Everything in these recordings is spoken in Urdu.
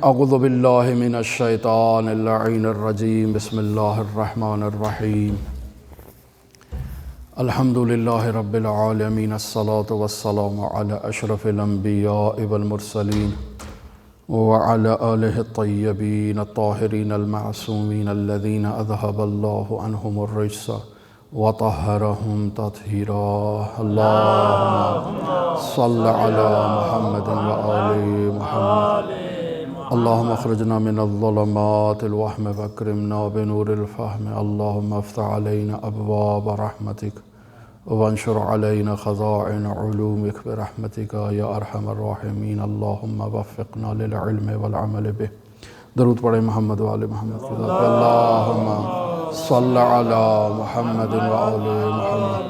اعوذ باللہ من الشیطان اللعین الرجیم بسم اللہ الرحمن الرحیم الحمد للہ رب العالمین الصلاة والسلام علی اشرف الانبیاء والمرسلین وعلى آلہ الطیبین الطاہرین المعصومین الذین اذہب اللہ عنہم الرجس وطہرہم تطہیرا اللہم صل علی محمد وآل محمد اللہم اخرجنا من الظلمات الوہم واکرمنا بنور الفہم اللہم افتح علینا ابواب رحمتک وانشر علینا خزائن علومک برحمتک یا ارحم الراحمین اللہم وفقنا للعلم والعمل به درود پڑھیں محمد وآل محمد اللہم صل علی محمد وآل محمد۔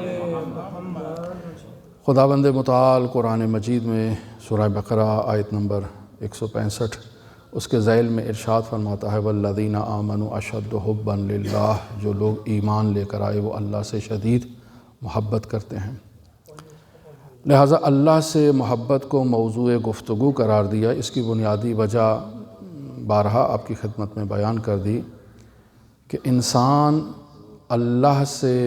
خداوند متعال قرآن مجید میں سورہ بقرہ آیت نمبر 165 اس کے ذیل میں ارشاد فرماتا ہے والذین آمنوا اشد حبا للہ، جو لوگ ایمان لے کر آئے وہ اللہ سے شدید محبت کرتے ہیں۔ لہٰذا اللہ سے محبت کو موضوع گفتگو قرار دیا۔ اس کی بنیادی وجہ بارہا آپ کی خدمت میں بیان کر دی کہ انسان اللہ سے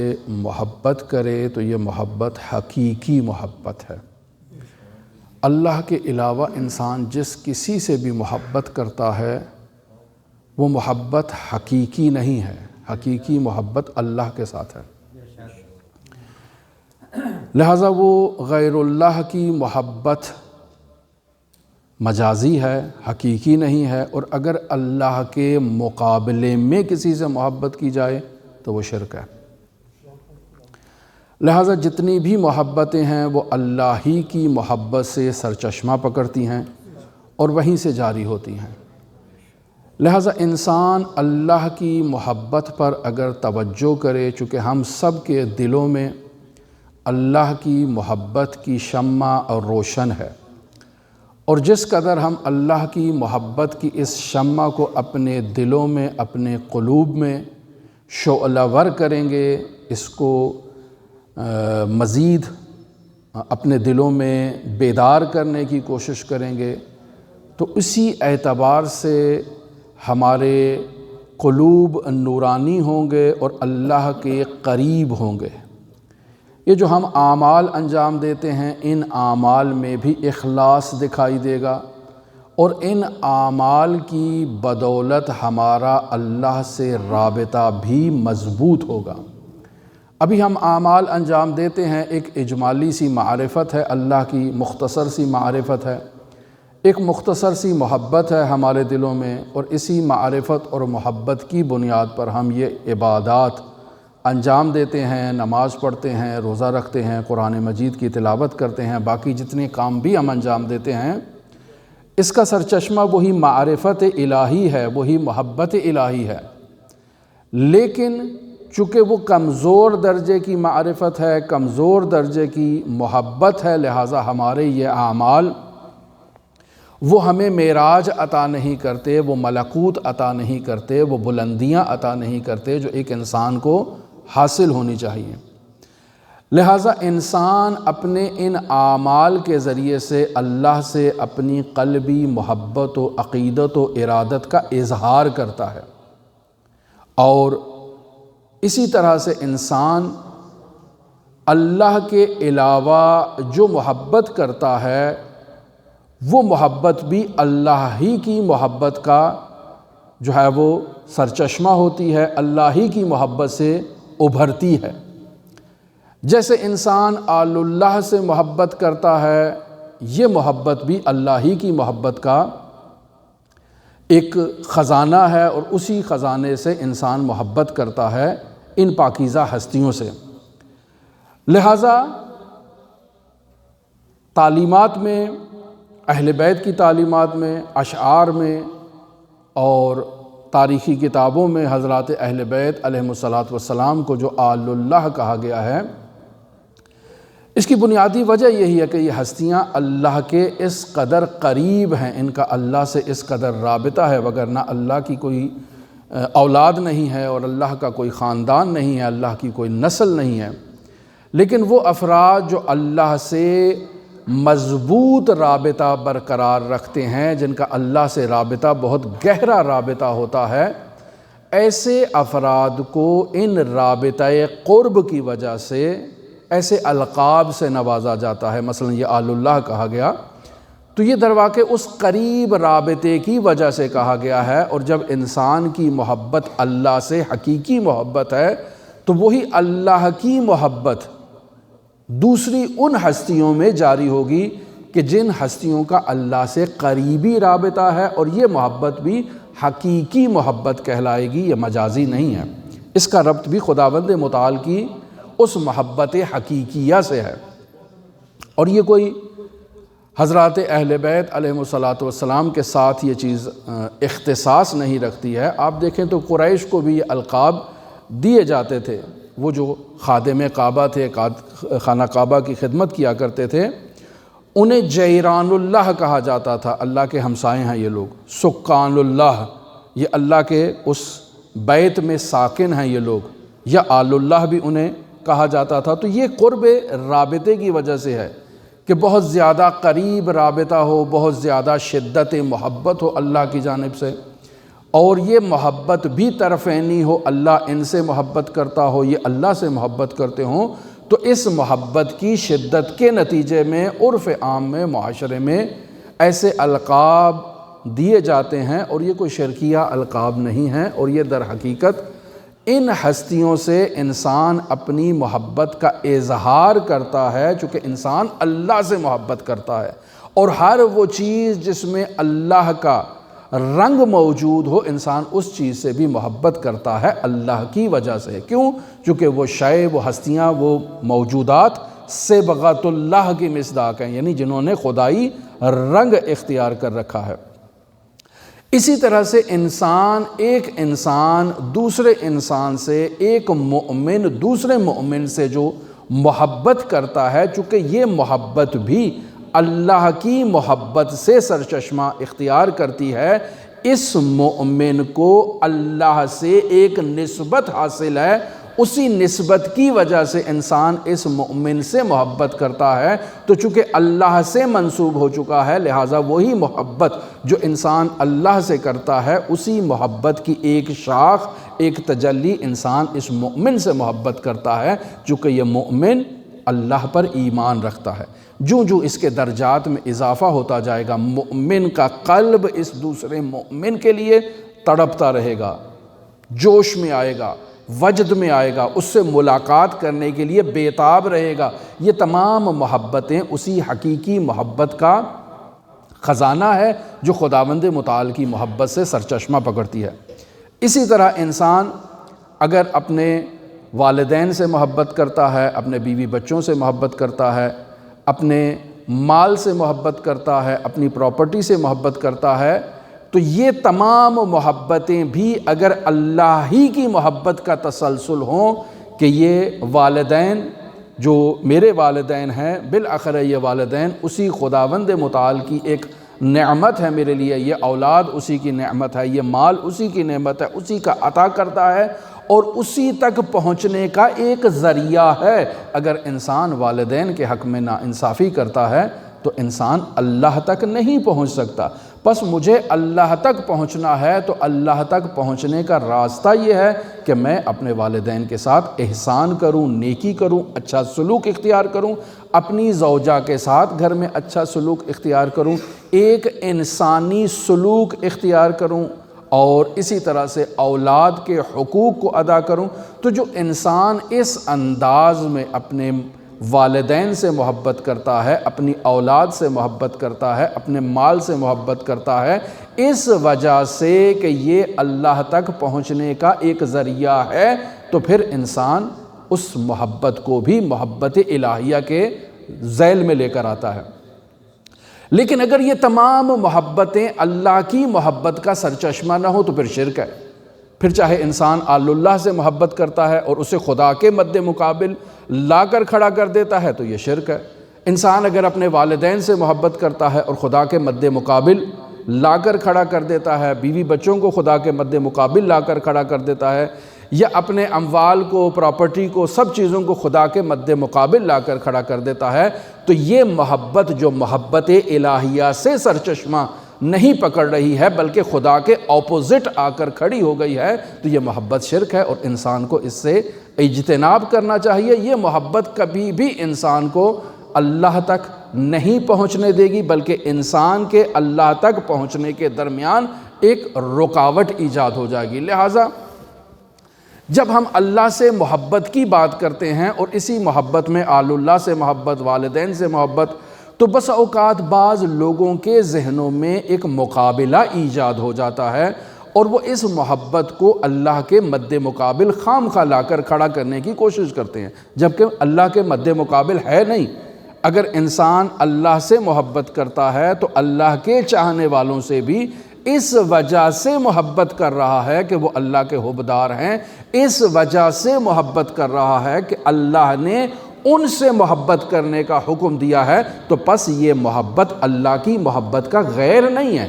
محبت کرے تو یہ محبت حقیقی محبت ہے۔ اللہ کے علاوہ انسان جس کسی سے بھی محبت کرتا ہے وہ محبت حقیقی نہیں ہے، حقیقی محبت اللہ کے ساتھ ہے۔ لہٰذا وہ غیر اللہ کی محبت مجازی ہے، حقیقی نہیں ہے، اور اگر اللہ کے مقابلے میں کسی سے محبت کی جائے تو وہ شرک ہے۔ لہٰذا جتنی بھی محبتیں ہیں وہ اللہ ہی کی محبت سے سرچشمہ پکڑتی ہیں اور وہیں سے جاری ہوتی ہیں۔ لہٰذا انسان اللہ کی محبت پر اگر توجہ کرے، چونکہ ہم سب کے دلوں میں اللہ کی محبت کی شمع اور روشن ہے، اور جس قدر ہم اللہ کی محبت کی اس شمع کو اپنے دلوں میں، اپنے قلوب میں شعلہ ور کریں گے، اس کو مزید اپنے دلوں میں بیدار کرنے کی کوشش کریں گے، تو اسی اعتبار سے ہمارے قلوب نورانی ہوں گے اور اللہ کے قریب ہوں گے۔ یہ جو ہم اعمال انجام دیتے ہیں ان اعمال میں بھی اخلاص دکھائی دے گا، اور ان اعمال کی بدولت ہمارا اللہ سے رابطہ بھی مضبوط ہوگا۔ ابھی ہم اعمال انجام دیتے ہیں، ایک اجمالی سی معرفت ہے، اللہ کی مختصر سی معرفت ہے، ایک مختصر سی محبت ہے ہمارے دلوں میں، اور اسی معرفت اور محبت کی بنیاد پر ہم یہ عبادات انجام دیتے ہیں، نماز پڑھتے ہیں، روزہ رکھتے ہیں، قرآن مجید کی تلاوت کرتے ہیں، باقی جتنے کام بھی ہم انجام دیتے ہیں، اس کا سرچشمہ وہی معرفت الہی ہے، وہی محبت الہی ہے۔ لیکن چونکہ وہ کمزور درجے کی معرفت ہے، کمزور درجے کی محبت ہے، لہٰذا ہمارے یہ اعمال وہ ہمیں معراج عطا نہیں کرتے، وہ ملکوت عطا نہیں کرتے، وہ بلندیاں عطا نہیں کرتے جو ایک انسان کو حاصل ہونی چاہیے۔ لہٰذا انسان اپنے ان اعمال کے ذریعے سے اللہ سے اپنی قلبی محبت و عقیدت و ارادت کا اظہار کرتا ہے، اور اسی طرح سے انسان اللہ کے علاوہ جو محبت کرتا ہے وہ محبت بھی اللہ ہی کی محبت کا جو ہے وہ سرچشمہ ہوتی ہے، اللہ ہی کی محبت سے ابھرتی ہے۔ جیسے انسان آل اللہ سے محبت کرتا ہے، یہ محبت بھی اللہ ہی کی محبت کا ایک خزانہ ہے، اور اسی خزانے سے انسان محبت کرتا ہے ان پاکیزہ ہستیوں سے۔ لہٰذا تعلیمات میں، اہل بیت کی تعلیمات میں، اشعار میں اور تاریخی کتابوں میں حضرات اہل بیت علیہم السلام کو جو آل اللہ کہا گیا ہے، اس کی بنیادی وجہ یہی ہے کہ یہ ہستیاں اللہ کے اس قدر قریب ہیں، ان کا اللہ سے اس قدر رابطہ ہے، وگرنہ اللہ کی کوئی اولاد نہیں ہے اور اللہ کا کوئی خاندان نہیں ہے، اللہ کی کوئی نسل نہیں ہے۔ لیکن وہ افراد جو اللہ سے مضبوط رابطہ برقرار رکھتے ہیں، جن کا اللہ سے رابطہ بہت گہرا رابطہ ہوتا ہے، ایسے افراد کو ان رابطہ قرب کی وجہ سے ایسے القاب سے نوازا جاتا ہے۔ مثلا یہ آل اللہ کہا گیا تو یہ درواقع اس قریب رابطے کی وجہ سے کہا گیا ہے، اور جب انسان کی محبت اللہ سے حقیقی محبت ہے تو وہی اللہ کی محبت دوسری ان ہستیوں میں جاری ہوگی کہ جن ہستیوں کا اللہ سے قریبی رابطہ ہے، اور یہ محبت بھی حقیقی محبت کہلائے گی، یہ مجازی نہیں ہے۔ اس کا ربط بھی خداوند متعال کی اس محبت حقیقیہ سے ہے، اور یہ کوئی حضرات اہل بیت علیہم الصلاۃ کے ساتھ یہ چیز اختصاص نہیں رکھتی ہے۔ آپ دیکھیں تو قریش کو بھی یہ القاب دیے جاتے تھے، وہ جو خادم کعبہ تھے، خانہ کعبہ کی خدمت کیا کرتے تھے، انہیں جیران اللہ کہا جاتا تھا، اللہ کے ہمسائے ہیں یہ لوگ، سکان اللہ، یہ اللہ کے اس بیت میں ساکن ہیں یہ لوگ، یا آل اللہ بھی انہیں کہا جاتا تھا۔ تو یہ قرب رابطے کی وجہ سے ہے کہ بہت زیادہ قریب رابطہ ہو، بہت زیادہ شدت محبت ہو اللہ کی جانب سے، اور یہ محبت بھی طرفینی ہو، اللہ ان سے محبت کرتا ہو، یہ اللہ سے محبت کرتے ہوں، تو اس محبت کی شدت کے نتیجے میں عرف عام میں، معاشرے میں ایسے القاب دیے جاتے ہیں، اور یہ کوئی شرکیہ القاب نہیں ہیں، اور یہ در حقیقت ان ہستیوں سے انسان اپنی محبت کا اظہار کرتا ہے، چونکہ انسان اللہ سے محبت کرتا ہے، اور ہر وہ چیز جس میں اللہ کا رنگ موجود ہو، انسان اس چیز سے بھی محبت کرتا ہے اللہ کی وجہ سے۔ کیوں؟ چونکہ وہ شے، وہ ہستیاں، وہ موجودات صبغۃ اللہ کی مصداق ہیں، یعنی جنہوں نے خدائی رنگ اختیار کر رکھا ہے۔ اسی طرح سے ایک انسان دوسرے انسان سے، ایک مومن دوسرے مومن سے جو محبت کرتا ہے، چونکہ یہ محبت بھی اللہ کی محبت سے سرچشمہ اختیار کرتی ہے، اس مومن کو اللہ سے ایک نسبت حاصل ہے، اسی نسبت کی وجہ سے انسان اس مومن سے محبت کرتا ہے، تو چونکہ اللہ سے منسوب ہو چکا ہے، لہٰذا وہی محبت جو انسان اللہ سے کرتا ہے، اسی محبت کی ایک شاخ، ایک تجلی انسان اس مومن سے محبت کرتا ہے، چونکہ یہ مومن اللہ پر ایمان رکھتا ہے۔ جو اس کے درجات میں اضافہ ہوتا جائے گا، مومن کا قلب اس دوسرے مومن کے لیے تڑپتا رہے گا، جوش میں آئے گا، وجد میں آئے گا، اس سے ملاقات کرنے کے لیے بیتاب رہے گا۔ یہ تمام محبتیں اسی حقیقی محبت کا خزانہ ہے جو خداوند متعال کی محبت سے سرچشمہ پکڑتی ہے۔ اسی طرح انسان اگر اپنے والدین سے محبت کرتا ہے، اپنے بیوی بچوں سے محبت کرتا ہے، اپنے مال سے محبت کرتا ہے، اپنی پراپرٹی سے محبت کرتا ہے، تو یہ تمام محبتیں بھی اگر اللہ ہی کی محبت کا تسلسل ہوں کہ یہ والدین جو میرے والدین ہیں، بالآخر یہ والدین اسی خداوند متعال کی ایک نعمت ہے میرے لیے، یہ اولاد اسی کی نعمت ہے، یہ مال اسی کی نعمت ہے، اسی کا عطا کرتا ہے، اور اسی تک پہنچنے کا ایک ذریعہ ہے۔ اگر انسان والدین کے حق میں ناانصافی کرتا ہے تو انسان اللہ تک نہیں پہنچ سکتا۔ بس مجھے اللہ تک پہنچنا ہے تو اللہ تک پہنچنے کا راستہ یہ ہے کہ میں اپنے والدین کے ساتھ احسان کروں، نیکی کروں، اچھا سلوک اختیار کروں، اپنی زوجہ کے ساتھ گھر میں اچھا سلوک اختیار کروں، ایک انسانی سلوک اختیار کروں، اور اسی طرح سے اولاد کے حقوق کو ادا کروں۔ تو جو انسان اس انداز میں اپنے والدین سے محبت کرتا ہے، اپنی اولاد سے محبت کرتا ہے، اپنے مال سے محبت کرتا ہے، اس وجہ سے کہ یہ اللہ تک پہنچنے کا ایک ذریعہ ہے، تو پھر انسان اس محبت کو بھی محبت الہیہ کے ذیل میں لے کر آتا ہے۔ لیکن اگر یہ تمام محبتیں اللہ کی محبت کا سرچشمہ نہ ہو تو پھر شرک ہے۔ پھر چاہے انسان آل اللہ سے محبت کرتا ہے اور اسے خدا کے مد مقابل لا کر کھڑا کر دیتا ہے تو یہ شرک ہے۔ انسان اگر اپنے والدین سے محبت کرتا ہے اور خدا کے مد مقابل لا کر کھڑا کر دیتا ہے، بیوی بچوں کو خدا کے مد مقابل لا کر کھڑا کر دیتا ہے، یا اپنے اموال کو، پراپرٹی کو، سب چیزوں کو خدا کے مد مقابل لا کر کھڑا کر دیتا ہے، تو یہ محبت جو محبت الہیہ سے سرچشمہ نہیں پکڑ رہی ہے بلکہ خدا کے اپوزٹ آ کر کھڑی ہو گئی ہے، تو یہ محبت شرک ہے اور انسان کو اس سے اجتناب کرنا چاہیے۔ یہ محبت کبھی بھی انسان کو اللہ تک نہیں پہنچنے دے گی بلکہ انسان کے اللہ تک پہنچنے کے درمیان ایک رکاوٹ ایجاد ہو جائے گی۔ لہٰذا جب ہم اللہ سے محبت کی بات کرتے ہیں اور اسی محبت میں آل اللہ سے محبت، والدین سے محبت، تو بس اوقات بعض لوگوں کے ذہنوں میں ایک مقابلہ ایجاد ہو جاتا ہے اور وہ اس محبت کو اللہ کے مد مقابل خام خواہ لا کر کھڑا کرنے کی کوشش کرتے ہیں، جبکہ اللہ کے مد مقابل ہے نہیں۔ اگر انسان اللہ سے محبت کرتا ہے تو اللہ کے چاہنے والوں سے بھی اس وجہ سے محبت کر رہا ہے کہ وہ اللہ کے حبدار ہیں، اس وجہ سے محبت کر رہا ہے کہ اللہ نے ان سے محبت کرنے کا حکم دیا ہے، تو پس یہ محبت اللہ کی محبت کا غیر نہیں ہے۔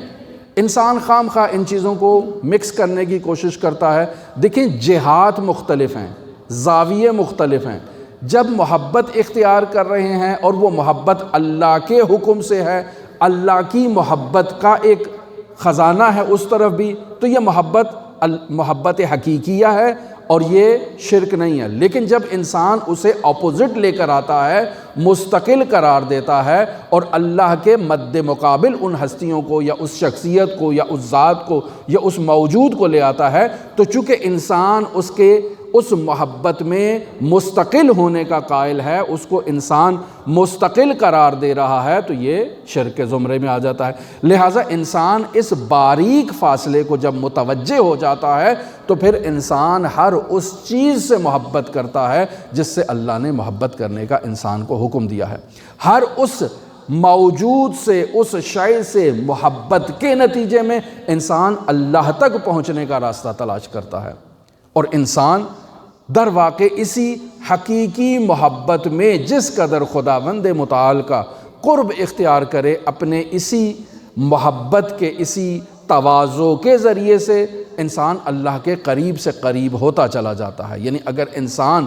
انسان خام خواہ ان چیزوں کو مکس کرنے کی کوشش کرتا ہے۔ دیکھیں جہات مختلف ہیں، زاویے مختلف ہیں۔ جب محبت اختیار کر رہے ہیں اور وہ محبت اللہ کے حکم سے ہے، اللہ کی محبت کا ایک خزانہ ہے اس طرف بھی، تو یہ محبت حقیقیہ ہے اور یہ شرک نہیں ہے۔ لیکن جب انسان اسے اپوزٹ لے کر آتا ہے، مستقل قرار دیتا ہے اور اللہ کے مد مقابل ان ہستیوں کو یا اس شخصیت کو یا اس ذات کو یا اس موجود کو لے آتا ہے، تو چونکہ انسان اس محبت میں مستقل ہونے کا قائل ہے، اس کو انسان مستقل قرار دے رہا ہے، تو یہ شرک کے زمرے میں آ جاتا ہے۔ لہٰذا انسان اس باریک فاصلے کو جب متوجہ ہو جاتا ہے تو پھر انسان ہر اس چیز سے محبت کرتا ہے جس سے اللہ نے محبت کرنے کا انسان کو حکم دیا ہے۔ ہر اس موجود سے، اس شے سے محبت کے نتیجے میں انسان اللہ تک پہنچنے کا راستہ تلاش کرتا ہے، اور انسان در واقع اسی حقیقی محبت میں جس قدر خداوند متعال کا قرب اختیار کرے، اپنے اسی محبت کے اسی تواضع کے ذریعے سے انسان اللہ کے قریب سے قریب ہوتا چلا جاتا ہے۔ یعنی اگر انسان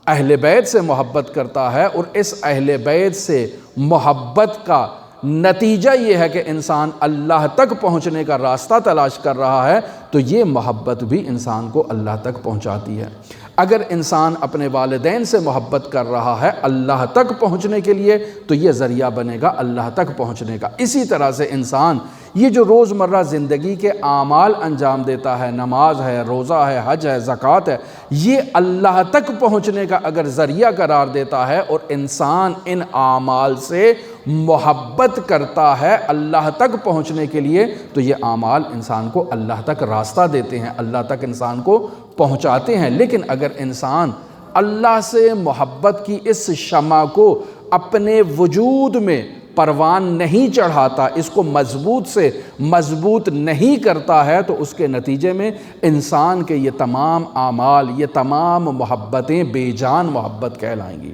اہل بیت سے محبت کرتا ہے اور اس اہل بیت سے محبت کا نتیجہ یہ ہے کہ انسان اللہ تک پہنچنے کا راستہ تلاش کر رہا ہے، تو یہ محبت بھی انسان کو اللہ تک پہنچاتی ہے۔ اگر انسان اپنے والدین سے محبت کر رہا ہے اللہ تک پہنچنے کے لیے، تو یہ ذریعہ بنے گا اللہ تک پہنچنے کا۔ اسی طرح سے انسان یہ جو روزمرہ زندگی کے اعمال انجام دیتا ہے، نماز ہے، روزہ ہے، حج ہے، زکوٰۃ ہے، یہ اللہ تک پہنچنے کا اگر ذریعہ قرار دیتا ہے اور انسان ان اعمال سے محبت کرتا ہے اللہ تک پہنچنے کے لیے، تو یہ اعمال انسان کو اللہ تک راستہ دیتے ہیں، اللہ تک انسان کو پہنچاتے ہیں۔ لیکن اگر انسان اللہ سے محبت کی اس شمع کو اپنے وجود میں پروان نہیں چڑھاتا، اس کو مضبوط سے مضبوط نہیں کرتا ہے، تو اس کے نتیجے میں انسان کے یہ تمام اعمال، یہ تمام محبتیں بے جان محبت کہلائیں گی۔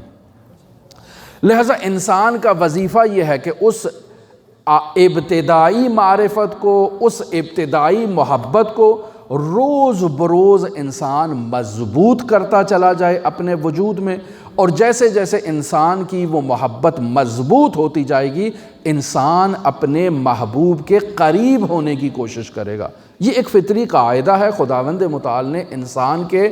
لہذا انسان کا وظیفہ یہ ہے کہ اس ابتدائی معرفت کو، اس ابتدائی محبت کو روز بروز انسان مضبوط کرتا چلا جائے اپنے وجود میں، اور جیسے جیسے انسان کی وہ محبت مضبوط ہوتی جائے گی، انسان اپنے محبوب کے قریب ہونے کی کوشش کرے گا۔ یہ ایک فطری قاعدہ ہے، خداوند متعال نے انسان کے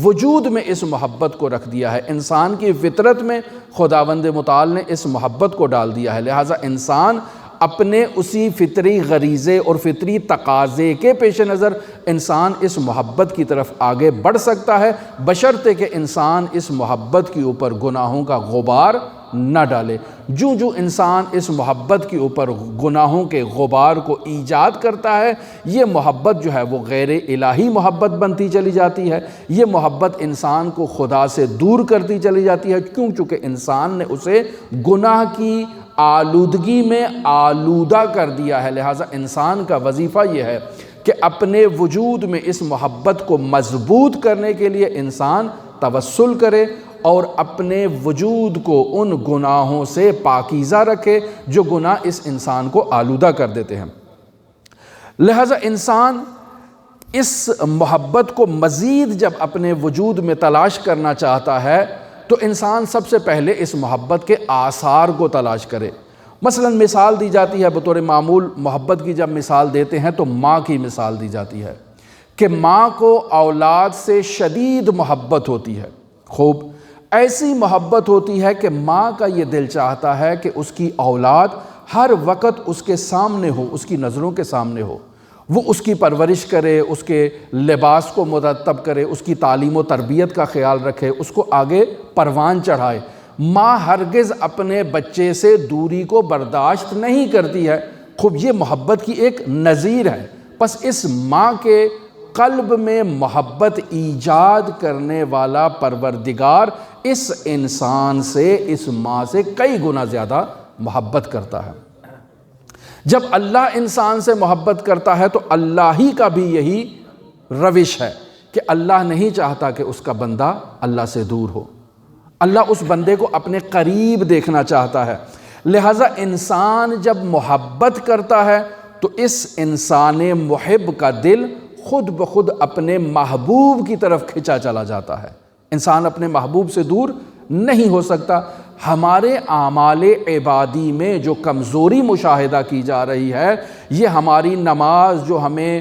وجود میں اس محبت کو رکھ دیا ہے، انسان کی فطرت میں خداوند متعال نے اس محبت کو ڈال دیا ہے۔ لہٰذا انسان اپنے اسی فطری غریزے اور فطری تقاضے کے پیش نظر انسان اس محبت کی طرف آگے بڑھ سکتا ہے، بشرطے کہ انسان اس محبت کے اوپر گناہوں کا غبار نہ ڈالے۔ جو انسان اس محبت کے اوپر گناہوں کے غبار کو ایجاد کرتا ہے، یہ محبت جو ہے وہ غیر الہی محبت بنتی چلی جاتی ہے، یہ محبت انسان کو خدا سے دور کرتی چلی جاتی ہے، چونکہ انسان نے اسے گناہ کی آلودگی میں آلودہ کر دیا ہے۔ لہٰذا انسان کا وظیفہ یہ ہے کہ اپنے وجود میں اس محبت کو مضبوط کرنے کے لیے انسان توسل کرے اور اپنے وجود کو ان گناہوں سے پاکیزہ رکھے جو گناہ اس انسان کو آلودہ کر دیتے ہیں۔ لہٰذا انسان اس محبت کو مزید جب اپنے وجود میں تلاش کرنا چاہتا ہے تو انسان سب سے پہلے اس محبت کے آثار کو تلاش کرے۔ مثلا مثال دی جاتی ہے بطور معمول، محبت کی جب مثال دیتے ہیں تو ماں کی مثال دی جاتی ہے کہ ماں کو اولاد سے شدید محبت ہوتی ہے۔ خوب، ایسی محبت ہوتی ہے کہ ماں کا یہ دل چاہتا ہے کہ اس کی اولاد ہر وقت اس کے سامنے ہو، اس کی نظروں کے سامنے ہو، وہ اس کی پرورش کرے، اس کے لباس کو مرتب کرے، اس کی تعلیم و تربیت کا خیال رکھے، اس کو آگے پروان چڑھائے۔ ماں ہرگز اپنے بچے سے دوری کو برداشت نہیں کرتی ہے۔ خوب، یہ محبت کی ایک نظیر ہے۔ پس اس ماں کے قلب میں محبت ایجاد کرنے والا پروردگار اس انسان سے، اس ماں سے کئی گنا زیادہ محبت کرتا ہے۔ جب اللہ انسان سے محبت کرتا ہے تو اللہ ہی کا بھی یہی روش ہے کہ اللہ نہیں چاہتا کہ اس کا بندہ اللہ سے دور ہو۔ اللہ اس بندے کو اپنے قریب دیکھنا چاہتا ہے۔ لہٰذا انسان جب محبت کرتا ہے تو اس انسان محب کا دل خود بخود اپنے محبوب کی طرف کھنچا چلا جاتا ہے۔ انسان اپنے محبوب سے دور نہیں ہو سکتا۔ ہمارے اعمال عبادی میں جو کمزوری مشاہدہ کی جا رہی ہے، یہ ہماری نماز جو ہمیں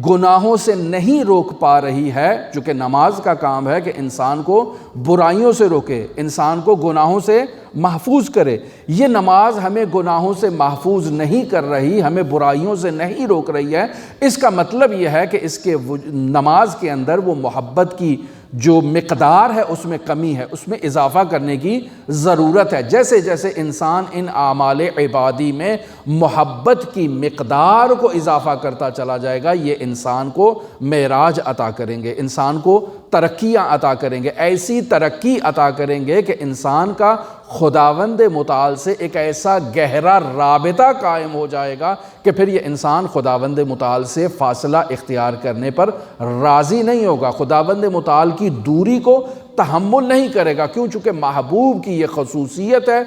گناہوں سے نہیں روک پا رہی ہے، چونکہ نماز کا کام ہے کہ انسان کو برائیوں سے روکے، انسان کو گناہوں سے محفوظ کرے۔ یہ نماز ہمیں گناہوں سے محفوظ نہیں کر رہی، ہمیں برائیوں سے نہیں روک رہی ہے۔ اس کا مطلب یہ ہے کہ اس کے نماز کے اندر وہ محبت کی جو مقدار ہے اس میں کمی ہے، اس میں اضافہ کرنے کی ضرورت ہے۔ جیسے جیسے انسان ان اعمال عبادی میں محبت کی مقدار کو اضافہ کرتا چلا جائے گا، یہ انسان کو معراج عطا کریں گے، انسان کو ترقیاں عطا کریں گے، ایسی ترقی عطا کریں گے کہ انسان کا خداوند متعال سے ایک ایسا گہرا رابطہ قائم ہو جائے گا کہ پھر یہ انسان خداوند متعال سے فاصلہ اختیار کرنے پر راضی نہیں ہوگا، خداوند متعال کی دوری کو تحمل نہیں کرے گا۔ کیوں؟ چونکہ محبوب کی یہ خصوصیت ہے،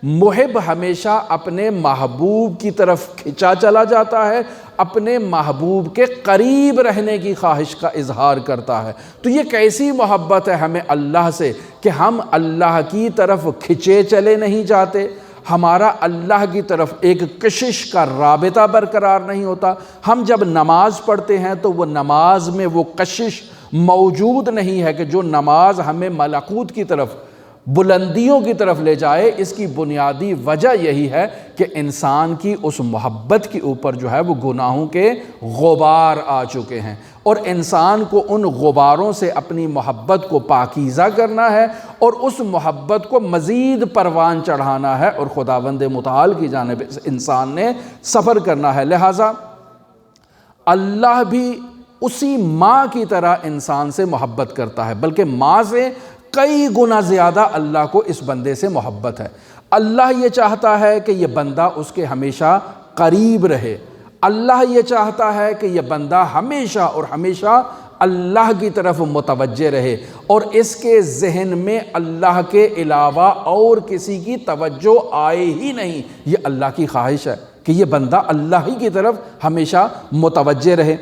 محب ہمیشہ اپنے محبوب کی طرف کھنچا چلا جاتا ہے، اپنے محبوب کے قریب رہنے کی خواہش کا اظہار کرتا ہے۔ تو یہ کیسی محبت ہے ہمیں اللہ سے کہ ہم اللہ کی طرف کھنچے چلے نہیں جاتے، ہمارا اللہ کی طرف ایک کشش کا رابطہ برقرار نہیں ہوتا۔ ہم جب نماز پڑھتے ہیں تو وہ نماز میں وہ کشش موجود نہیں ہے کہ جو نماز ہمیں ملکوت کی طرف، بلندیوں کی طرف لے جائے۔ اس کی بنیادی وجہ یہی ہے کہ انسان کی اس محبت کے اوپر جو ہے وہ گناہوں کے غبار آ چکے ہیں، اور انسان کو ان غباروں سے اپنی محبت کو پاکیزہ کرنا ہے اور اس محبت کو مزید پروان چڑھانا ہے، اور خداوند متعال کی جانب سے انسان نے سفر کرنا ہے۔ لہٰذا اللہ بھی اسی ماں کی طرح انسان سے محبت کرتا ہے، بلکہ ماں سے کئی گنا زیادہ اللہ کو اس بندے سے محبت ہے۔ اللہ یہ چاہتا ہے کہ یہ بندہ اس کے ہمیشہ قریب رہے، اللہ یہ چاہتا ہے کہ یہ بندہ ہمیشہ اور ہمیشہ اللہ کی طرف متوجہ رہے، اور اس کے ذہن میں اللہ کے علاوہ اور کسی کی توجہ آئے ہی نہیں۔ یہ اللہ کی خواہش ہے کہ یہ بندہ اللہ ہی کی طرف ہمیشہ متوجہ رہے۔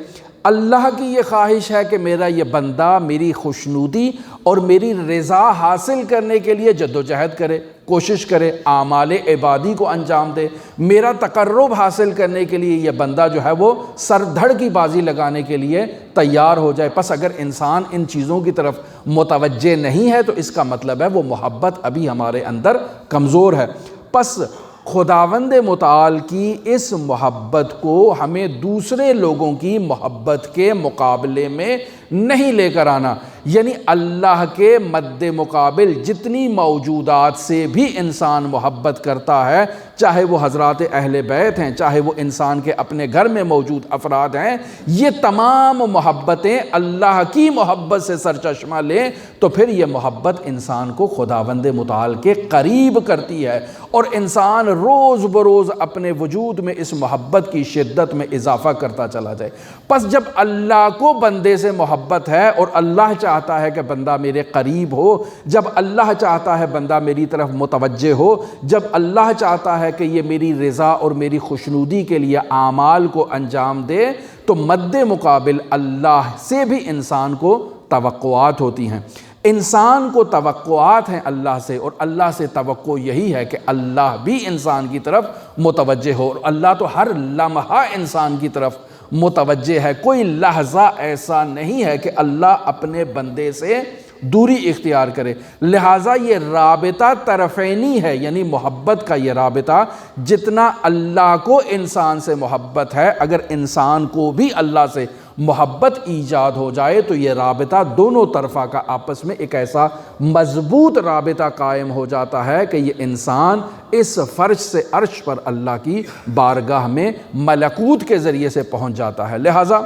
اللہ کی یہ خواہش ہے کہ میرا یہ بندہ میری خوشنودی اور میری رضا حاصل کرنے کے لیے جد و جہد کرے، کوشش کرے، اعمال عبادی کو انجام دے، میرا تقرب حاصل کرنے کے لیے یہ بندہ جو ہے وہ سر دھڑ کی بازی لگانے کے لیے تیار ہو جائے۔ پس اگر انسان ان چیزوں کی طرف متوجہ نہیں ہے تو اس کا مطلب ہے وہ محبت ابھی ہمارے اندر کمزور ہے۔ پس خداوند متعال کی اس محبت کو ہمیں دوسرے لوگوں کی محبت کے مقابلے میں نہیں لے کر آنا، یعنی اللہ کے مد مقابل جتنی موجودات سے بھی انسان محبت کرتا ہے، چاہے وہ حضرات اہل بیت ہیں، چاہے وہ انسان کے اپنے گھر میں موجود افراد ہیں، یہ تمام محبتیں اللہ کی محبت سے سرچشمہ لیں تو پھر یہ محبت انسان کو خداوند متعال کے قریب کرتی ہے، اور انسان روز بروز اپنے وجود میں اس محبت کی شدت میں اضافہ کرتا چلا جائے۔ پس جب اللہ کو بندے سے محبت ہے اور اللہ چاہتا ہے کہ بندہ میرے قریب ہو، جب اللہ چاہتا ہے بندہ میری طرف متوجہ ہو، جب اللہ چاہتا ہے کہ یہ میری رضا اور میری خوشنودی کے لیے اعمال کو انجام دے، تو مد مقابل اللہ سے بھی انسان کو توقعات ہوتی ہیں۔ انسان کو توقعات ہیں اللہ سے، اور اللہ سے توقع یہی ہے کہ اللہ بھی انسان کی طرف متوجہ ہو، اور اللہ تو ہر لمحہ انسان کی طرف متوجہ ہے۔ کوئی لحظہ ایسا نہیں ہے کہ اللہ اپنے بندے سے دوری اختیار کرے، لہٰذا یہ رابطہ طرفینی ہے، یعنی محبت کا یہ رابطہ، جتنا اللہ کو انسان سے محبت ہے، اگر انسان کو بھی اللہ سے محبت ایجاد ہو جائے تو یہ رابطہ دونوں طرفہ کا آپس میں ایک ایسا مضبوط رابطہ قائم ہو جاتا ہے کہ یہ انسان اس فرش سے عرش پر اللہ کی بارگاہ میں ملکوت کے ذریعے سے پہنچ جاتا ہے۔ لہٰذا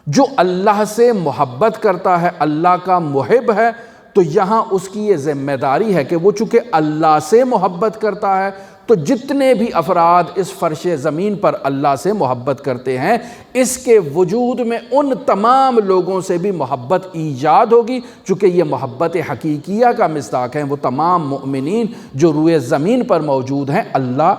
جو اللہ سے محبت کرتا ہے، اللہ کا محب ہے، تو یہاں اس کی یہ ذمہ داری ہے کہ وہ چونکہ اللہ سے محبت کرتا ہے تو جتنے بھی افراد اس فرش زمین پر اللہ سے محبت کرتے ہیں، اس کے وجود میں ان تمام لوگوں سے بھی محبت ایجاد ہوگی، چونکہ یہ محبت حقیقیہ کا مصداق ہیں۔ وہ تمام مؤمنین جو روئے زمین پر موجود ہیں، اللہ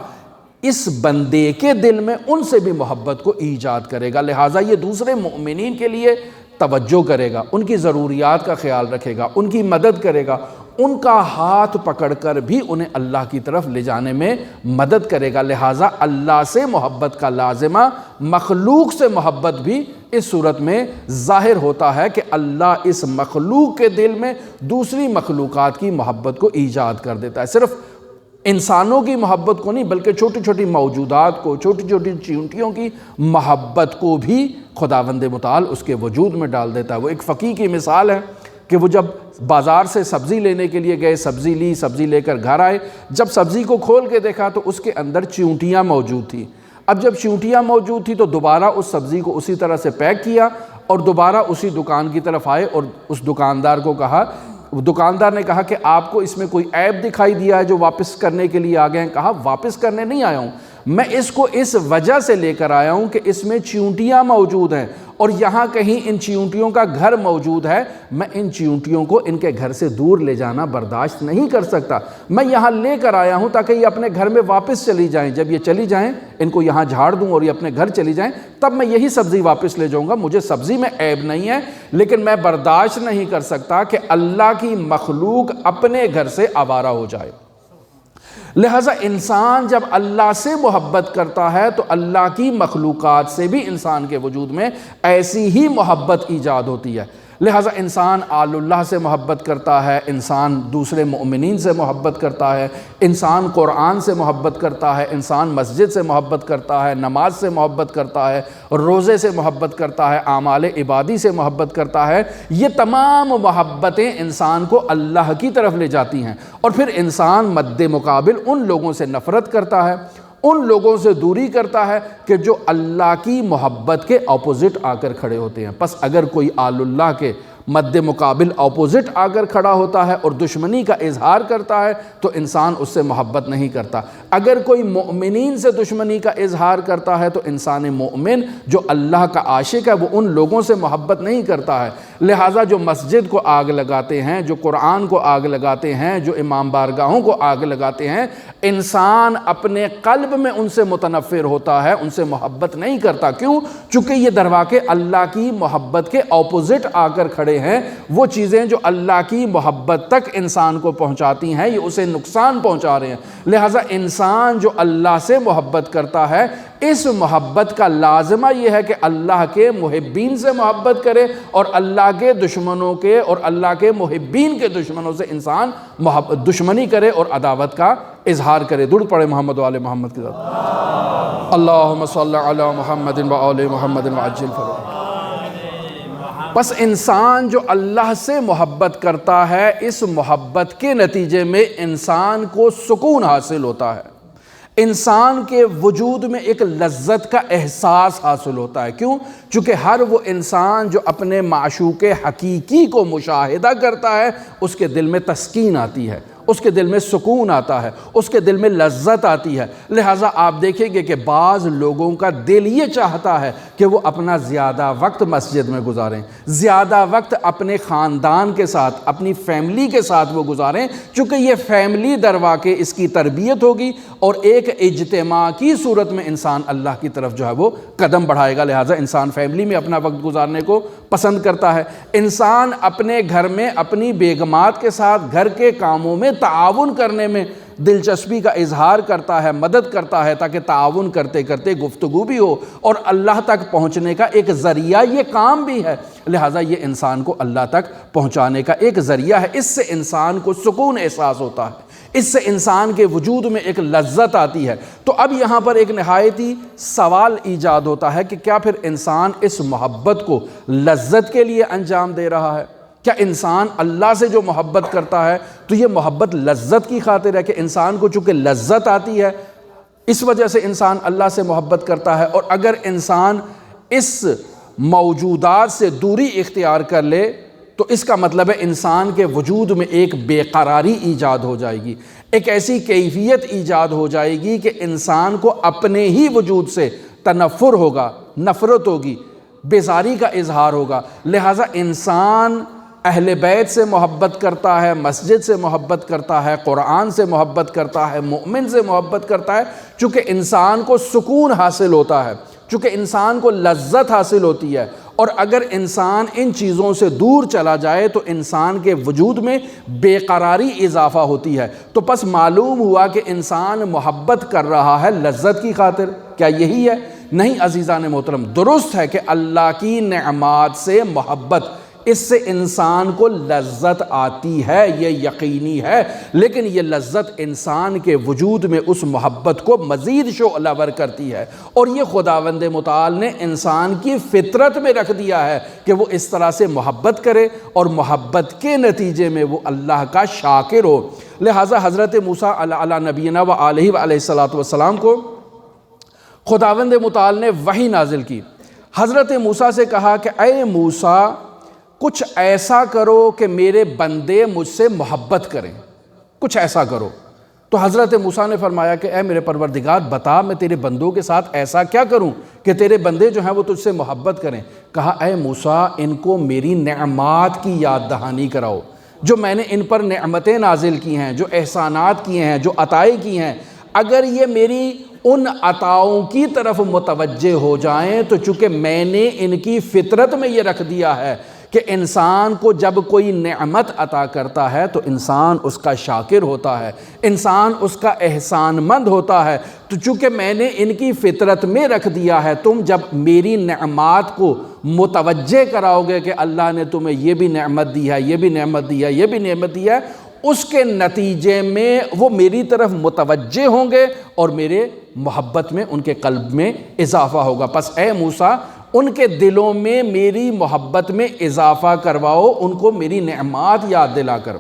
اس بندے کے دل میں ان سے بھی محبت کو ایجاد کرے گا، لہٰذا یہ دوسرے مؤمنین کے لیے توجہ کرے گا، ان کی ضروریات کا خیال رکھے گا، ان کی مدد کرے گا، ان کا ہاتھ پکڑ کر بھی انہیں اللہ کی طرف لے جانے میں مدد کرے گا۔ لہٰذا اللہ سے محبت کا لازمہ مخلوق سے محبت بھی اس صورت میں ظاہر ہوتا ہے کہ اللہ اس مخلوق کے دل میں دوسری مخلوقات کی محبت کو ایجاد کر دیتا ہے۔ صرف انسانوں کی محبت کو نہیں، بلکہ چھوٹی چھوٹی موجودات کو، چھوٹی چھوٹی چیونٹیوں کی محبت کو بھی خداوند متعال اس کے وجود میں ڈال دیتا ہے۔ وہ ایک فقیر کی مثال ہے کہ وہ جب بازار سے سبزی لینے کے لیے گئے، سبزی لی، سبزی لے کر گھر آئے، جب سبزی کو کھول کے دیکھا تو اس کے اندر چیونٹیاں موجود تھیں۔ اب جب چیونٹیاں موجود تھیں تو دوبارہ اس سبزی کو اسی طرح سے پیک کیا اور دوبارہ اسی دکان کی طرف آئے اور اس دکاندار کو کہا، دکاندار نے کہا کہ آپ کو اس میں کوئی عیب دکھائی دیا ہے جو واپس کرنے کے لیے آ گئے ہیں؟ کہا واپس کرنے نہیں آیا ہوں، میں اس کو اس وجہ سے لے کر آیا ہوں کہ اس میں چیونٹیاں موجود ہیں اور یہاں کہیں ان چیونٹیوں کا گھر موجود ہے، میں ان چیونٹیوں کو ان کے گھر سے دور لے جانا برداشت نہیں کر سکتا، میں یہاں لے کر آیا ہوں تاکہ یہ اپنے گھر میں واپس چلی جائیں، جب یہ چلی جائیں ان کو یہاں جھاڑ دوں اور یہ اپنے گھر چلی جائیں، تب میں یہی سبزی واپس لے جاؤں گا۔ مجھے سبزی میں عیب نہیں ہے، لیکن میں برداشت نہیں کر سکتا کہ اللہ کی مخلوق اپنے گھر سے آوارہ ہو جائے۔ لہٰذا انسان جب اللہ سے محبت کرتا ہے تو اللہ کی مخلوقات سے بھی انسان کے وجود میں ایسی ہی محبت ایجاد ہوتی ہے۔ لہٰذا انسان آل اللہ سے محبت کرتا ہے، انسان دوسرے مؤمنین سے محبت کرتا ہے، انسان قرآن سے محبت کرتا ہے، انسان مسجد سے محبت کرتا ہے، نماز سے محبت کرتا ہے، روزے سے محبت کرتا ہے، اعمال عبادی سے محبت کرتا ہے۔ یہ تمام محبتیں انسان کو اللہ کی طرف لے جاتی ہیں، اور پھر انسان مد مقابل ان لوگوں سے نفرت کرتا ہے، ان لوگوں سے دوری کرتا ہے کہ جو اللہ کی محبت کے اپوزٹ آ کر کھڑے ہوتے ہیں۔ پس اگر کوئی آل اللہ کے مد مقابل اپوزٹ آ کر کھڑا ہوتا ہے اور دشمنی کا اظہار کرتا ہے تو انسان اس سے محبت نہیں کرتا۔ اگر کوئی مؤمنین سے دشمنی کا اظہار کرتا ہے تو انسان مؤمن جو اللہ کا عاشق ہے وہ ان لوگوں سے محبت نہیں کرتا ہے۔ لہٰذا جو مسجد کو آگ لگاتے ہیں، جو قرآن کو آگ لگاتے ہیں، جو امام بارگاہوں کو آگ لگاتے ہیں، انسان اپنے قلب میں ان سے متنفر ہوتا ہے، ان سے محبت نہیں کرتا۔ کیوں؟ چونکہ یہ درواقع اللہ کی محبت کے اپوزٹ آ کر کھڑے ہیں۔ وہ چیزیں جو اللہ کی محبت تک انسان کو پہنچاتی ہیں یہ اسے نقصان پہنچا رہے ہیں۔ لہٰذا انسان جو اللہ سے محبت کرتا ہے، اس محبت کا لازمہ یہ ہے کہ اللہ کے محبین سے محبت کرے اور اللہ کے دشمنوں کے اور اللہ کے محبین کے دشمنوں سے انسان دشمنی کرے اور عداوت کا اظہار کرے۔ درود پڑھے محمد و آل محمد کے ساتھ۔ اللہم صلی علی محمد و آل محمد وعجل فرجہ۔ بس انسان جو اللہ سے محبت کرتا ہے، اس محبت کے نتیجے میں انسان کو سکون حاصل ہوتا ہے، انسان کے وجود میں ایک لذت کا احساس حاصل ہوتا ہے۔ کیوں؟ چونکہ ہر وہ انسان جو اپنے معشوق حقیقی کو مشاہدہ کرتا ہے اس کے دل میں تسکین آتی ہے، اس کے دل میں سکون آتا ہے، اس کے دل میں لذت آتی ہے۔ لہٰذا آپ دیکھیں گے کہ بعض لوگوں کا دل یہ چاہتا ہے کہ وہ اپنا زیادہ وقت مسجد میں گزاریں، زیادہ وقت اپنے خاندان کے ساتھ، اپنی فیملی کے ساتھ وہ گزاریں، چونکہ یہ فیملی در واقع اس کی تربیت ہوگی اور ایک اجتماع کی صورت میں انسان اللہ کی طرف جو ہے وہ قدم بڑھائے گا۔ لہٰذا انسان فیملی میں اپنا وقت گزارنے کو پسند کرتا ہے، انسان اپنے گھر میں اپنی بیگمات کے ساتھ گھر کے کاموں میں تعاون کرنے میں دلچسپی کا اظہار کرتا ہے، مدد کرتا ہے، تاکہ تعاون کرتے کرتے گفتگو بھی ہو اور اللہ تک پہنچنے کا ایک ذریعہ یہ کام بھی ہے۔ لہٰذا یہ انسان کو اللہ تک پہنچانے کا ایک ذریعہ ہے، اس سے انسان کو سکون احساس ہوتا ہے، اس سے انسان کے وجود میں ایک لذت آتی ہے۔ تو اب یہاں پر ایک نہایتی سوال ایجاد ہوتا ہے کہ کیا پھر انسان اس محبت کو لذت کے لیے انجام دے رہا ہے؟ کیا انسان اللہ سے جو محبت کرتا ہے تو یہ محبت لذت کی خاطر ہے کہ انسان کو چونکہ لذت آتی ہے اس وجہ سے انسان اللہ سے محبت کرتا ہے؟ اور اگر انسان اس موجودات سے دوری اختیار کر لے تو اس کا مطلب ہے انسان کے وجود میں ایک بے قراری ایجاد ہو جائے گی، ایک ایسی کیفیت ایجاد ہو جائے گی کہ انسان کو اپنے ہی وجود سے تنفر ہوگا، نفرت ہوگی، بیزاری کا اظہار ہوگا۔ لہٰذا انسان اہل بیت سے محبت کرتا ہے، مسجد سے محبت کرتا ہے، قرآن سے محبت کرتا ہے، مومن سے محبت کرتا ہے، چونکہ انسان کو سکون حاصل ہوتا ہے، چونکہ انسان کو لذت حاصل ہوتی ہے۔ اور اگر انسان ان چیزوں سے دور چلا جائے تو انسان کے وجود میں بے قراری اضافہ ہوتی ہے۔ تو پس معلوم ہوا کہ انسان محبت کر رہا ہے لذت کی خاطر، کیا یہی ہے؟ نہیں عزیزان محترم، درست ہے کہ اللہ کی نعمات سے محبت، اس سے انسان کو لذت آتی ہے، یہ یقینی ہے، لیکن یہ لذت انسان کے وجود میں اس محبت کو مزید شعلہ ور کرتی ہے، اور یہ خداوند متعال نے انسان کی فطرت میں رکھ دیا ہے کہ وہ اس طرح سے محبت کرے اور محبت کے نتیجے میں وہ اللہ کا شاکر ہو۔ لہٰذا حضرت موسیٰ علی نبینا و علیہ والسلام کو خداوند متعال نے وحی نازل کی، حضرت موسیٰ سے کہا کہ اے موسیٰ کچھ ایسا کرو کہ میرے بندے مجھ سے محبت کریں، کچھ ایسا کرو۔ تو حضرت موسیٰ نے فرمایا کہ اے میرے پروردگار بتا میں تیرے بندوں کے ساتھ ایسا کیا کروں کہ تیرے بندے جو ہیں وہ تجھ سے محبت کریں؟ کہا اے موسیٰ ان کو میری نعمات کی یاد دہانی کراؤ، جو میں نے ان پر نعمتیں نازل کی ہیں، جو احسانات کیے ہیں، جو عطائیں کی ہیں، اگر یہ میری ان عطاؤں کی طرف متوجہ ہو جائیں تو چونکہ میں نے ان کی فطرت میں یہ رکھ دیا ہے کہ انسان کو جب کوئی نعمت عطا کرتا ہے تو انسان اس کا شاکر ہوتا ہے، انسان اس کا احسان مند ہوتا ہے، تو چونکہ میں نے ان کی فطرت میں رکھ دیا ہے، تم جب میری نعمات کو متوجہ کراؤ گے کہ اللہ نے تمہیں یہ بھی نعمت دی ہے، یہ بھی نعمت دی ہے، یہ بھی نعمت دی ہے، اس کے نتیجے میں وہ میری طرف متوجہ ہوں گے اور میرے محبت میں ان کے قلب میں اضافہ ہوگا۔ پس اے موسیٰ ان کے دلوں میں میری محبت میں اضافہ کرواؤ، ان کو میری نعمات یاد دلا کر۔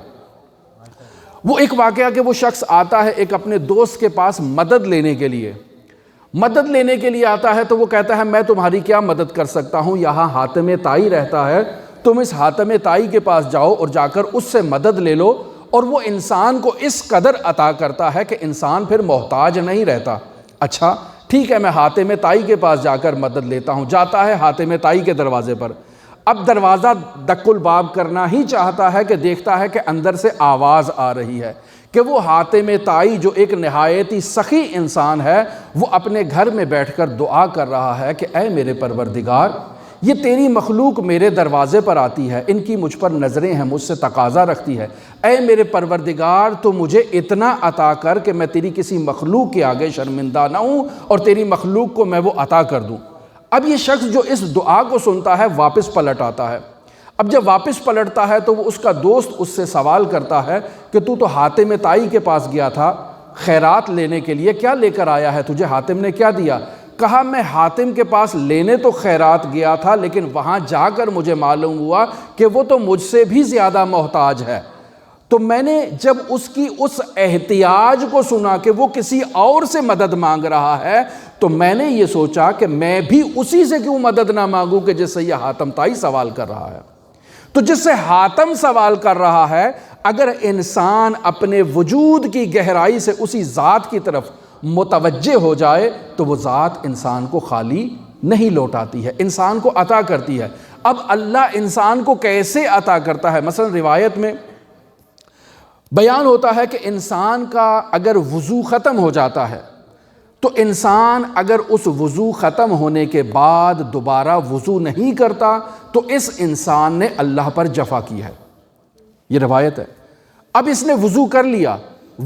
وہ ایک واقعہ کہ وہ شخص آتا ہے ایک اپنے دوست کے پاس مدد لینے کے لیے آتا ہے، تو وہ کہتا ہے میں تمہاری کیا مدد کر سکتا ہوں، یہاں حاتم طائی رہتا ہے، تم اس حاتم طائی کے پاس جاؤ اور جا کر اس سے مدد لے لو، اور وہ انسان کو اس قدر عطا کرتا ہے کہ انسان پھر محتاج نہیں رہتا۔ اچھا ٹھیک ہے، میں حاتم طائی کے پاس جا کر مدد لیتا ہوں۔ جاتا ہے حاتم طائی کے دروازے پر، اب دروازہ دق الباب کرنا ہی چاہتا ہے کہ دیکھتا ہے کہ اندر سے آواز آ رہی ہے کہ وہ حاتم طائی جو ایک نہایتی سخی انسان ہے، وہ اپنے گھر میں بیٹھ کر دعا کر رہا ہے کہ اے میرے پروردگار، یہ تیری مخلوق میرے دروازے پر آتی ہے، ان کی مجھ پر نظریں ہیں، مجھ سے تقاضا رکھتی ہے، اے میرے پروردگار تو مجھے اتنا عطا کر کہ میں تیری کسی مخلوق کے آگے شرمندہ نہ ہوں اور تیری مخلوق کو میں وہ عطا کر دوں۔ اب یہ شخص جو اس دعا کو سنتا ہے واپس پلٹ آتا ہے۔ اب جب واپس پلٹتا ہے تو وہ اس کا دوست اس سے سوال کرتا ہے کہ تو حاتم طائی کے پاس گیا تھا خیرات لینے کے لیے، کیا لے کر آیا ہے؟ تجھے حاتم نے کیا دیا؟ کہا میں حاتم کے پاس لینے تو خیرات گیا تھا، لیکن وہاں جا کر مجھے معلوم ہوا کہ وہ تو مجھ سے بھی زیادہ محتاج ہے، تو میں نے جب اس کی اس احتیاج کو سنا کہ وہ کسی اور سے مدد مانگ رہا ہے تو میں نے یہ سوچا کہ میں بھی اسی سے کیوں مدد نہ مانگوں کہ جس سے یہ حاتم طائی سوال کر رہا ہے۔ تو جس سے حاتم سوال کر رہا ہے، اگر انسان اپنے وجود کی گہرائی سے اسی ذات کی طرف متوجہ ہو جائے تو وہ ذات انسان کو خالی نہیں لوٹاتی ہے، انسان کو عطا کرتی ہے۔ اب اللہ انسان کو کیسے عطا کرتا ہے؟ مثلا روایت میں بیان ہوتا ہے کہ انسان کا اگر وضو ختم ہو جاتا ہے تو انسان اگر اس وضو ختم ہونے کے بعد دوبارہ وضو نہیں کرتا تو اس انسان نے اللہ پر جفا کی ہے، یہ روایت ہے۔ اب اس نے وضو کر لیا،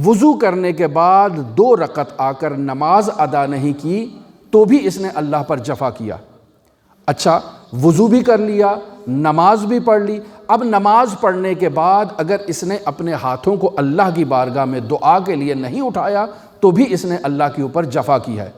وضو کرنے کے بعد 2 رکعت آ کر نماز ادا نہیں کی تو بھی اس نے اللہ پر جفا کیا۔ اچھا، وضو بھی کر لیا، نماز بھی پڑھ لی، اب نماز پڑھنے کے بعد اگر اس نے اپنے ہاتھوں کو اللہ کی بارگاہ میں دعا کے لیے نہیں اٹھایا تو بھی اس نے اللہ کے اوپر جفا کی ہے۔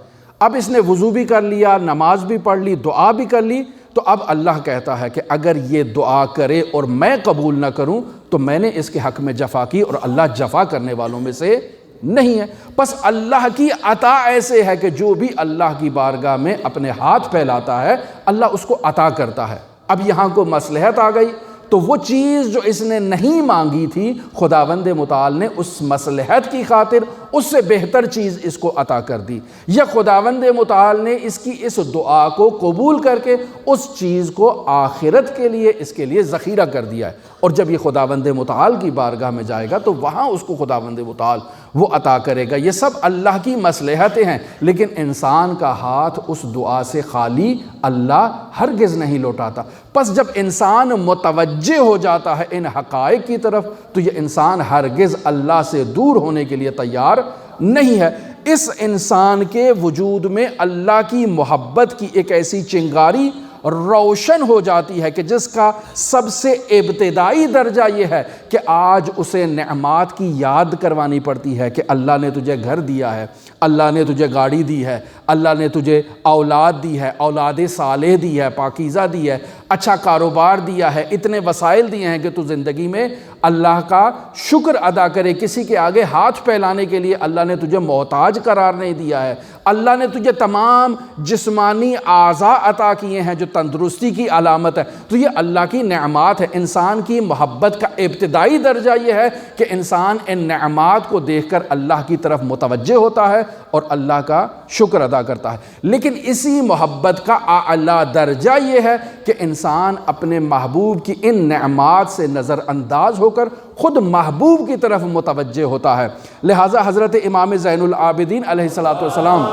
اب اس نے وضو بھی کر لیا، نماز بھی پڑھ لی، دعا بھی کر لی، تو اب اللہ کہتا ہے کہ اگر یہ دعا کرے اور میں قبول نہ کروں تو میں نے اس کے حق میں جفا کی، اور اللہ جفا کرنے والوں میں سے نہیں ہے۔ پس اللہ کی عطا ایسے ہے کہ جو بھی اللہ کی بارگاہ میں اپنے ہاتھ پھیلاتا ہے اللہ اس کو عطا کرتا ہے۔ اب یہاں کو مصلحت آ گئی تو وہ چیز جو اس نے نہیں مانگی تھی خداوند متعال نے اس مصلحت کی خاطر اس سے بہتر چیز اس کو عطا کر دی، یا خداوند متعال نے اس کی اس دعا کو قبول کر کے اس چیز کو آخرت کے لیے اس کے لیے ذخیرہ کر دیا ہے، اور جب یہ خداوند متعال کی بارگاہ میں جائے گا تو وہاں اس کو خداوند متعال وہ عطا کرے گا۔ یہ سب اللہ کی مصلحتیں ہیں، لیکن انسان کا ہاتھ اس دعا سے خالی اللہ ہرگز نہیں لوٹاتا۔ پس جب انسان متوجہ ہو جاتا ہے ان حقائق کی طرف تو یہ انسان ہرگز اللہ سے دور ہونے کے لیے تیار نہیں ہے۔ اس انسان کے وجود میں اللہ کی محبت کی ایک ایسی چنگاری روشن ہو جاتی ہے کہ جس کا سب سے ابتدائی درجہ یہ ہے کہ آج اسے نعمات کی یاد کروانی پڑتی ہے کہ اللہ نے تجھے گھر دیا ہے، اللہ نے تجھے گاڑی دی ہے، اللہ نے تجھے اولاد دی ہے، اولاد صالح دی ہے، پاکیزہ دی ہے، اچھا کاروبار دیا ہے، اتنے وسائل دیے ہیں کہ تو زندگی میں اللہ کا شکر ادا کرے۔ کسی کے آگے ہاتھ پھیلانے کے لیے اللہ نے تجھے محتاج قرار نہیں دیا ہے، اللہ نے تجھے تمام جسمانی اعضاء عطا کیے ہیں جو تندرستی کی علامت ہے، تو یہ اللہ کی نعمات ہے۔ انسان کی محبت کا ابتدائی درجہ یہ ہے کہ انسان ان نعمات کو دیکھ کر اللہ کی طرف متوجہ ہوتا ہے اور اللہ کا شکر ادا کرتا ہے۔ لیکن اسی محبت کا اعلیٰ درجہ یہ ہے کہ انسان اپنے محبوب کی ان نعمات سے نظر انداز ہو کر خود محبوب کی طرف متوجہ ہوتا ہے۔ لہٰذا حضرت امام زین العابدین علیہ السلام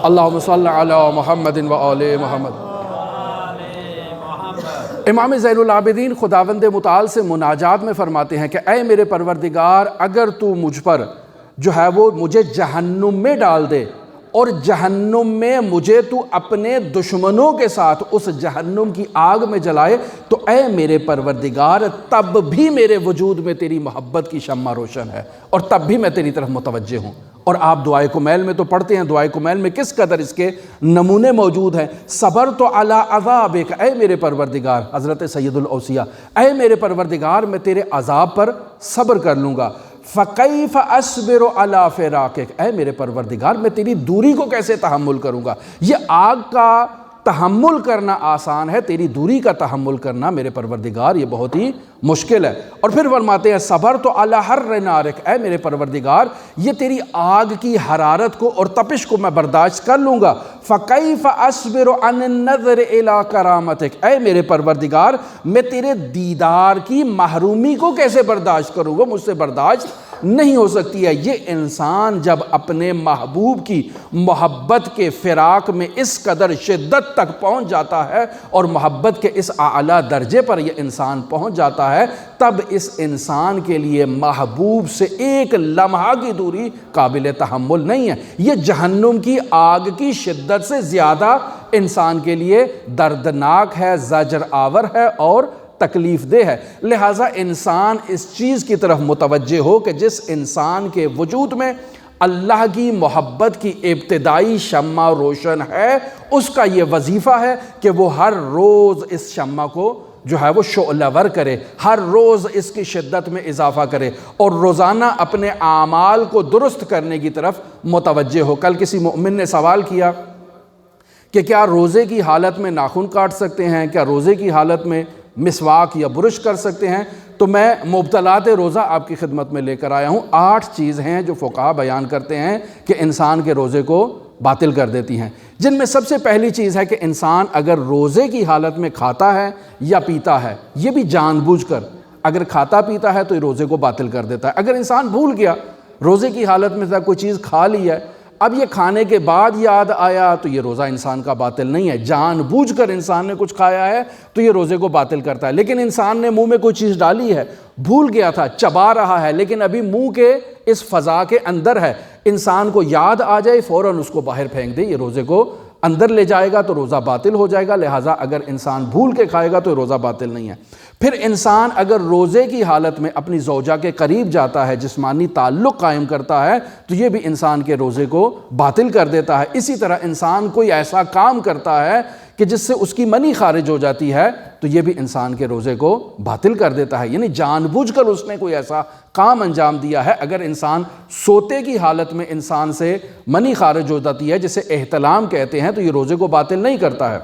اللہم صلی علی محمد و آل محمد، امام زین العابدین خداوند متعال سے مناجات میں فرماتے ہیں کہ اے میرے پروردگار، اگر تو مجھ پر جو ہے وہ مجھے جہنم میں ڈال دے اور جہنم میں مجھے تو اپنے دشمنوں کے ساتھ اس جہنم کی آگ میں جلائے تو اے میرے پروردگار تب بھی میرے وجود میں تیری محبت کی شمع روشن ہے اور تب بھی میں تیری طرف متوجہ ہوں۔ اور آپ دعائے کمیل میں تو پڑھتے ہیں، دعائے کمیل میں کس قدر اس کے نمونے موجود ہیں۔ صبرت علی عذابک، اے میرے پروردگار، حضرت سید الاوصیاء، اے میرے پروردگار میں تیرے عذاب پر صبر کر لوں گا۔ فَكَيْفَ أَصْبِرُ عَلَى فِرَاقِكَ، اے میرے پروردگار میں تیری دوری کو کیسے تحمل کروں گا؟ یہ آگ کا تحمل کرنا آسان ہے، تیری دوری کا تحمل کرنا میرے پروردگار یہ بہت ہی مشکل ہے۔ اور پھر فرماتے ہیں صبرت علی حر نارک، اے میرے پروردگار یہ تیری آگ کی حرارت کو اور تپش کو میں برداشت کر لوں گا۔ فَكَيْفَ أَصْبِرُ عَنِ النَّظْرِ إِلَىٰ كَرَامَتِكَ، اے میرے پروردگار میں تیرے دیدار کی محرومی کو کیسے برداشت کروں؟ وہ مجھ سے برداشت نہیں ہو سکتی ہے۔ یہ انسان جب اپنے محبوب کی محبت کے فراق میں اس قدر شدت تک پہنچ جاتا ہے اور محبت کے اس اعلیٰ درجے پر یہ انسان پہنچ جاتا ہے تب اس انسان کے لیے محبوب سے ایک لمحہ کی دوری قابل تحمل نہیں ہے۔ یہ جہنم کی آگ کی شدت سے زیادہ انسان کے لیے دردناک ہے، زجر آور ہے اور تکلیف دہ ہے۔ لہٰذا انسان اس چیز کی طرف متوجہ ہو کہ جس انسان کے وجود میں اللہ کی محبت کی ابتدائی شمع روشن ہے اس کا یہ وظیفہ ہے کہ وہ ہر روز اس شمع کو جو ہے وہ شعلہ ور کرے، ہر روز اس کی شدت میں اضافہ کرے اور روزانہ اپنے اعمال کو درست کرنے کی طرف متوجہ ہو۔ کل کسی مومن نے سوال کیا کہ کیا روزے کی حالت میں ناخن کاٹ سکتے ہیں؟ کیا روزے کی حالت میں مسواک یا برش کر سکتے ہیں، تو میں مبطلات روزہ آپ کی خدمت میں لے کر آیا ہوں۔ 8 چیز ہیں جو فقہا بیان کرتے ہیں کہ انسان کے روزے کو باطل کر دیتی ہیں، جن میں سب سے پہلی چیز ہے کہ انسان اگر روزے کی حالت میں کھاتا ہے یا پیتا ہے، یہ بھی جان بوجھ کر اگر کھاتا پیتا ہے تو یہ روزے کو باطل کر دیتا ہے۔ اگر انسان بھول گیا، روزے کی حالت میں کوئی چیز کھا لی ہے، اب یہ کھانے کے بعد یاد آیا، تو یہ روزہ انسان کا باطل نہیں ہے۔ جان بوجھ کر انسان نے کچھ کھایا ہے تو یہ روزے کو باطل کرتا ہے۔ لیکن انسان نے منہ میں کوئی چیز ڈالی ہے، بھول گیا تھا، چبا رہا ہے، لیکن ابھی منہ کے اس فضا کے اندر ہے، انسان کو یاد آ جائے فوراً اس کو باہر پھینک دے، یہ روزے کو اندر لے جائے گا تو روزہ باطل ہو جائے گا۔ لہٰذا اگر انسان بھول کے کھائے گا تو روزہ باطل نہیں ہے۔ پھر انسان اگر روزے کی حالت میں اپنی زوجہ کے قریب جاتا ہے، جسمانی تعلق قائم کرتا ہے، تو یہ بھی انسان کے روزے کو باطل کر دیتا ہے۔ اسی طرح انسان کوئی ایسا کام کرتا ہے کہ جس سے اس کی منی خارج ہو جاتی ہے، تو یہ بھی انسان کے روزے کو باطل کر دیتا ہے۔ یعنی جان بوجھ کر اس نے کوئی ایسا کام انجام دیا ہے۔ اگر انسان سوتے کی حالت میں انسان سے منی خارج ہو جاتی ہے، جسے احتلام کہتے ہیں، تو یہ روزے کو باطل نہیں کرتا ہے۔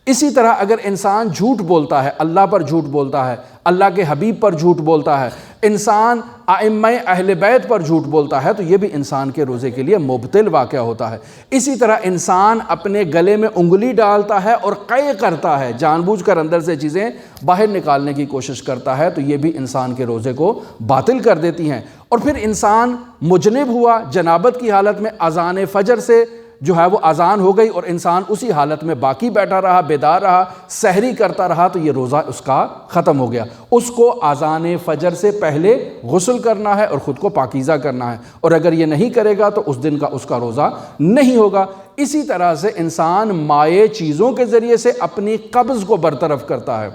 اسی طرح اگر انسان جھوٹ بولتا ہے، اللہ پر جھوٹ بولتا ہے، اللہ کے حبیب پر جھوٹ بولتا ہے، انسان ائمہ اہل بیت پر جھوٹ بولتا ہے، تو یہ بھی انسان کے روزے کے لیے مبطل واقعہ ہوتا ہے۔ اسی طرح انسان اپنے گلے میں انگلی ڈالتا ہے اور قے کرتا ہے، جان بوجھ کر اندر سے چیزیں باہر نکالنے کی کوشش کرتا ہے، تو یہ بھی انسان کے روزے کو باطل کر دیتی ہیں۔ اور پھر انسان مجنب ہوا، جنابت کی حالت میں اذان فجر سے جو ہے وہ اذان ہو گئی اور انسان اسی حالت میں باقی بیٹھا رہا، بیدار رہا، سحری کرتا رہا، تو یہ روزہ اس کا ختم ہو گیا۔ اس کو اذان فجر سے پہلے غسل کرنا ہے اور خود کو پاکیزہ کرنا ہے، اور اگر یہ نہیں کرے گا تو اس دن کا اس کا روزہ نہیں ہوگا۔ اسی طرح سے انسان مائع چیزوں کے ذریعے سے اپنی قبض کو برطرف کرتا ہے۔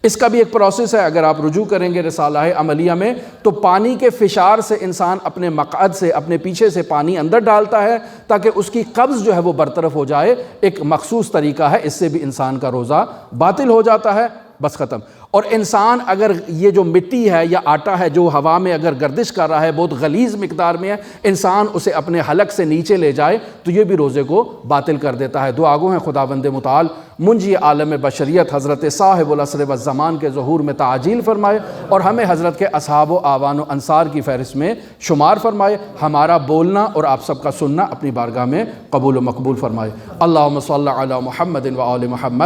اس کا بھی ایک پروسیس ہے، اگر آپ رجوع کریں گے رسالہ عملیہ میں، تو پانی کے فشار سے انسان اپنے مقعد سے، اپنے پیچھے سے پانی اندر ڈالتا ہے تاکہ اس کی قبض جو ہے وہ برطرف ہو جائے۔ ایک مخصوص طریقہ ہے، اس سے بھی انسان کا روزہ باطل ہو جاتا ہے، بس ختم۔ اور انسان اگر یہ جو مٹی ہے یا آٹا ہے جو ہوا میں اگر گردش کر رہا ہے، بہت غلیظ مقدار میں ہے، انسان اسے اپنے حلق سے نیچے لے جائے تو یہ بھی روزے کو باطل کر دیتا ہے۔ دعا گو ہیں خداوند متعال منجی عالم بشریت حضرت صاحب العصر والزمان کے ظہور میں تعجیل فرمائے، اور ہمیں حضرت کے اصحاب و اعوان و انصار کی فہرست میں شمار فرمائے۔ ہمارا بولنا اور آپ سب کا سننا اپنی بارگاہ میں قبول و مقبول فرمائے۔ اللہم صلی علی محمد و آل محمد۔